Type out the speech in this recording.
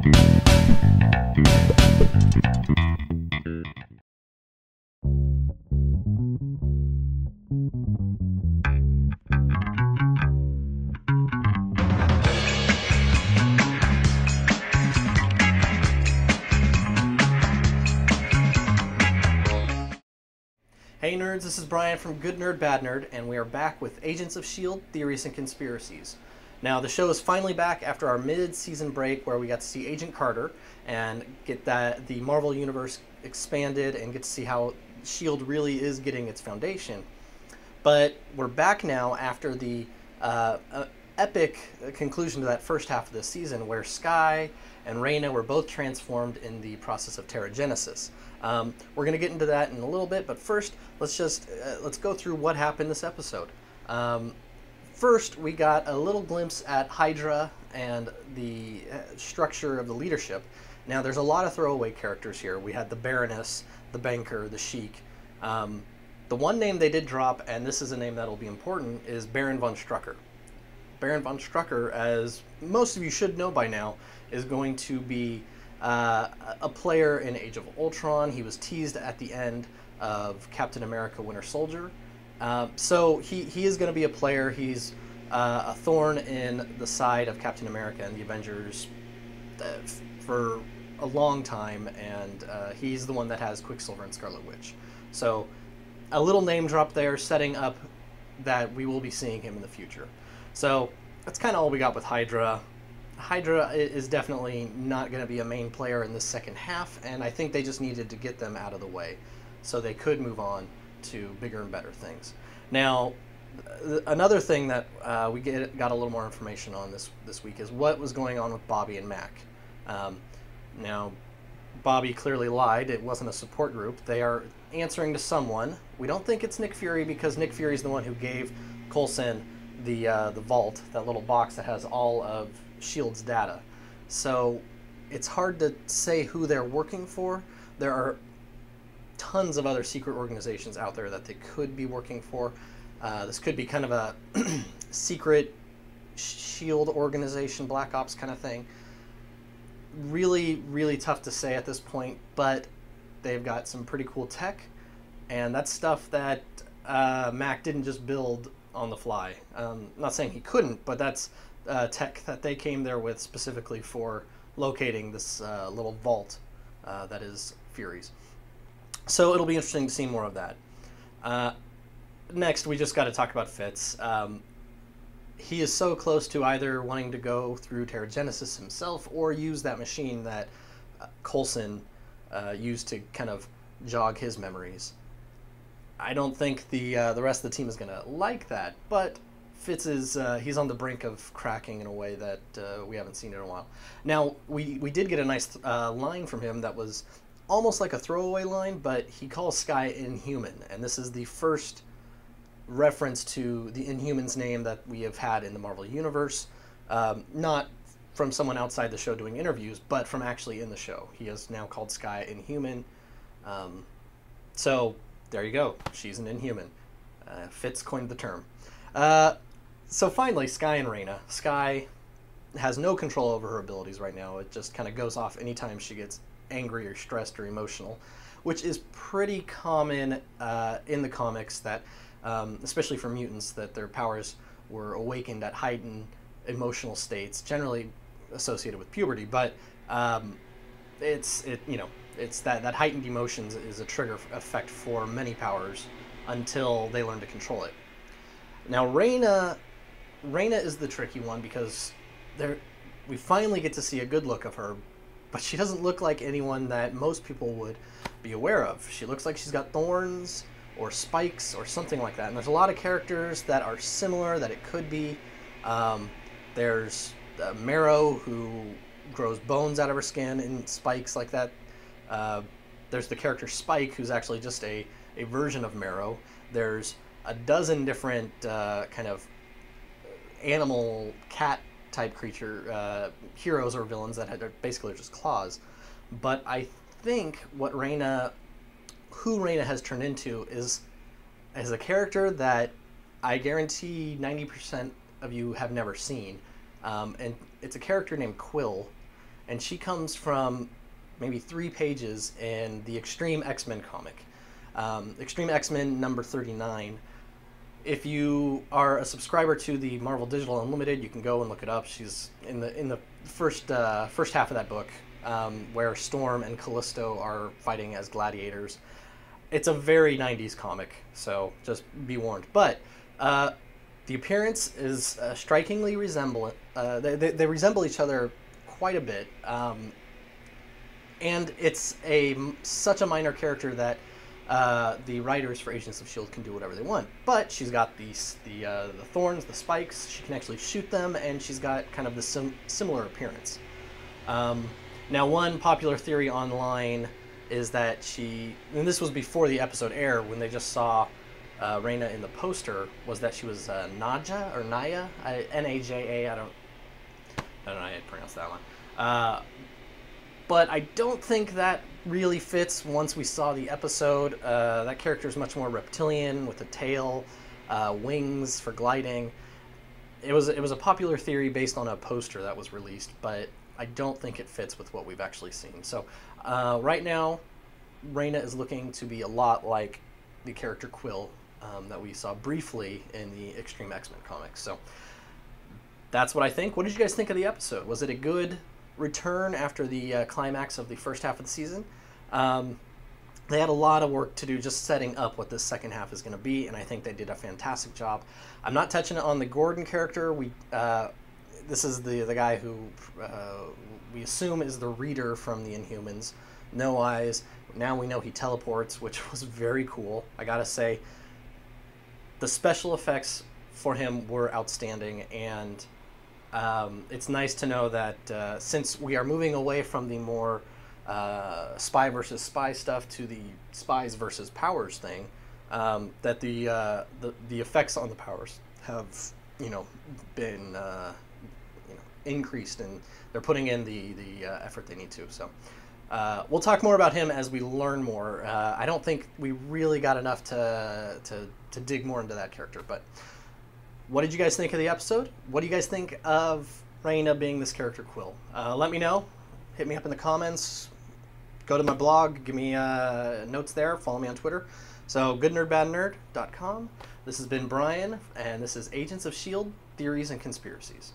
Hey nerds, this is Brian from Good Nerd Bad Nerd, and we are back with Agents of S.H.I.E.L.D. Theories and Conspiracies. Now, the show is finally back after our mid-season break where we got to see Agent Carter and get the Marvel Universe expanded and get to see how S.H.I.E.L.D. really is getting its foundation. But we're back now after the epic conclusion to that first half of the season where Skye and Raina were both transformed in the process of Terrigenesis. We're going to get into that in a little bit, but first, let's go through what happened this episode. First, we got a little glimpse at Hydra and the structure of the leadership. Now, there's a lot of throwaway characters here. We had the Baroness, the Banker, the Sheik. The one name they did drop, and this is a name that'll be important, is Baron von Strucker. Baron von Strucker, as most of you should know by now, is going to be a player in Age of Ultron. He was teased at the end of Captain America Winter Soldier. So he is going to be a player. He's a thorn in the side of Captain America and the Avengers for a long time, and he's the one that has Quicksilver and Scarlet Witch. So a little name drop there, setting up that we will be seeing him in the future. So that's kind of all we got with Hydra. Hydra is definitely not going to be a main player in this second half, and I think they just needed to get them out of the way so they could move on to bigger and better things. Now, another thing that we got a little more information on this week is what was going on with Bobby and Mack. Now, Bobby clearly lied. It wasn't a support group. They are answering to someone. We don't think it's Nick Fury because Nick Fury is the one who gave Coulson the vault, that little box that has all of S.H.I.E.L.D.'s data. So it's hard to say who they're working for. There are tons of other secret organizations out there that they could be working for. This could be kind of a secret S.H.I.E.L.D. organization, Black Ops kind of thing. Really, really tough to say at this point, but they've got some pretty cool tech, and that's stuff that Mack didn't just build on the fly. Not saying he couldn't, but that's tech that they came there with specifically for locating this little vault that is Fury's. So it'll be interesting to see more of that. Next, we just got to talk about Fitz. He is so close to either wanting to go through Terrigenesis himself or use that machine that Coulson used to kind of jog his memories. I don't think the rest of the team is going to like that, but Fitz is he's on the brink of cracking in a way that we haven't seen in a while. Now, we did get a nice line from him that was almost like a throwaway line, but he calls Skye Inhuman, and this is the first reference to the Inhuman's name that we have had in the Marvel Universe, not from someone outside the show doing interviews, but from actually in the show. He is now called Skye Inhuman. So there you go. She's an Inhuman. Fitz coined the term. So finally, Skye and Raina. Skye has no control over her abilities right now. It just kind of goes off anytime she gets angry or stressed or emotional, which is pretty common in the comics, that especially for mutants, that their powers were awakened at heightened emotional states, generally associated with puberty. But it's that heightened emotions is a trigger effect for many powers until they learn to control it. Now, Raina is the tricky one because we finally get to see a good look of her, but she doesn't look like anyone that most people would be aware of. She looks like she's got thorns or spikes or something like that. And there's a lot of characters that are similar that it could be. There's Marrow, who grows bones out of her skin and spikes like that. There's the character Spike, who's actually just a version of Marrow. There's a dozen different kind of animal cat type creature heroes or villains that are basically just claws. But I think who Raina has turned into is a character that I guarantee 90% of you have never seen, and it's a character named Quill. and she comes from maybe 3 pages in the Extreme X-Men comic. Extreme X-Men number 39. If you are a subscriber to the Marvel Digital Unlimited, you can go and look it up. She's in the first half of that book, where Storm and Callisto are fighting as gladiators. It's a very 90s comic, so just be warned. But the appearance is strikingly resemblant. They resemble each other quite a bit, and it's such a minor character that the writers for Agents of S.H.I.E.L.D. can do whatever they want. But she's got the thorns, the spikes. She can actually shoot them, and she's got kind of the similar appearance. Now, one popular theory online is that and this was before the episode aired, when they just saw Raina in the poster, was that she was Naja or Naya, N-A-J-A. I don't know how to pronounce that one. But I don't think that really fits once we saw the episode. That character is much more reptilian with a tail, wings for gliding. It was a popular theory based on a poster that was released, but I don't think it fits with what we've actually seen. So right now, Raina is looking to be a lot like the character Quill that we saw briefly in the Extreme X-Men comics. So that's what I think. What did you guys think of the episode? Was it a good return after the climax of the first half of the season? They had a lot of work to do just setting up what this second half is going to be, and I think they did a fantastic job. I'm not touching on the Gordon character. This is the guy who we assume is the Reader from the Inhumans. No eyes. Now we know he teleports, which was very cool. I gotta say, the special effects for him were outstanding, and it's nice to know that since we are moving away from the more spy versus spy stuff to the spies versus powers thing, that the effects on the powers have been increased, and they're putting in the effort they need to. So we'll talk more about him as we learn more. I don't think we really got enough to dig more into that character, but what did you guys think of the episode? What do you guys think of Raina being this character Quill? Let me know. Hit me up in the comments. Go to my blog. Give me notes there. Follow me on Twitter. So, goodnerdbadnerd.com. This has been Brian, and this is Agents of S.H.I.E.L.D. Theories and Conspiracies.